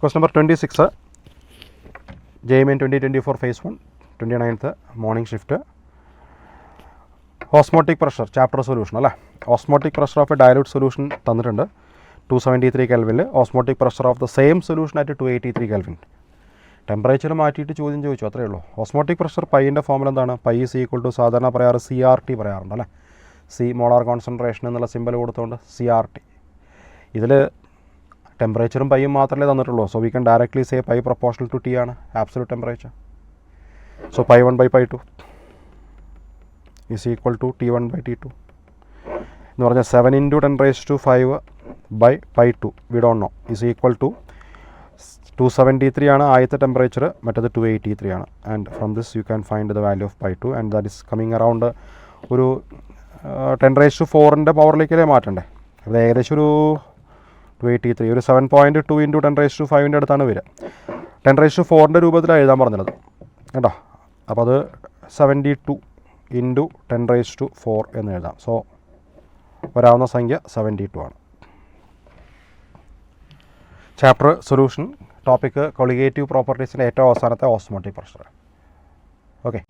Question number 26, JMN 2024 phase 1, 29th morning shift. Osmotic pressure, chapter solution. Osmotic pressure of a dilute solution, 273 Kelvin. Osmotic pressure of the same solution at 283 Kelvin. Temperature മാറ്റിയിട്ട് ചോദ്യം ചോദിച്ചു, അത്രയേ ഉള്ളൂ. Osmotic pressure പൈൻ്റെ formula എന്താണ്? Pi is equal to സാധാരണ പറയാറ് CRT പറയാറുണ്ട് അല്ലേ. സി മോളാർ കോൺസെൻട്രേഷൻ എന്നുള്ള സിമ്പൽ കൊടുത്തുകൊണ്ട് CRT. ഇതിൽ ടെമ്പറേച്ചറും പൈയും മാത്രമേ തന്നിട്ടുള്ളൂ. So we can directly say pi proportional to T ആണ് absolute temperature. So pi 1 by pi 2 is equal to T1 by T2 എന്ന് പറഞ്ഞാൽ 7 × 10⁵ by pi 2 we don't know is equal to 273 ആണ് ആദ്യത്തെ ടെമ്പറേച്ചർ, മറ്റത് 283 ആണ്. And from this you can find the value of pi 2 and that is coming around ഒരു 10⁴ പവറിലേക്കല്ലേ മാറ്റണ്ടേ. അത് ഏകദേശം ഒരു 283, ഒരു 7.2 × 10⁵ അടുത്താണ് വരിക. 10⁴ രൂപത്തിലാണ് എഴുതാൻ പറഞ്ഞത് കേട്ടോ. അപ്പോൾ അത് 72 × 10⁴ എന്ന് എഴുതാം. സോ വരാവുന്ന സംഖ്യ 72 ആണ്. ചാപ്റ്റർ സൊല്യൂഷൻ, ടോപ്പിക്ക് കൊളിഗേറ്റീവ് പ്രോപ്പർട്ടീസിൻ്റെ ഏറ്റവും അവസാനത്തെ ഓസ്മോട്ടിക് പ്രഷർ. ഓക്കെ.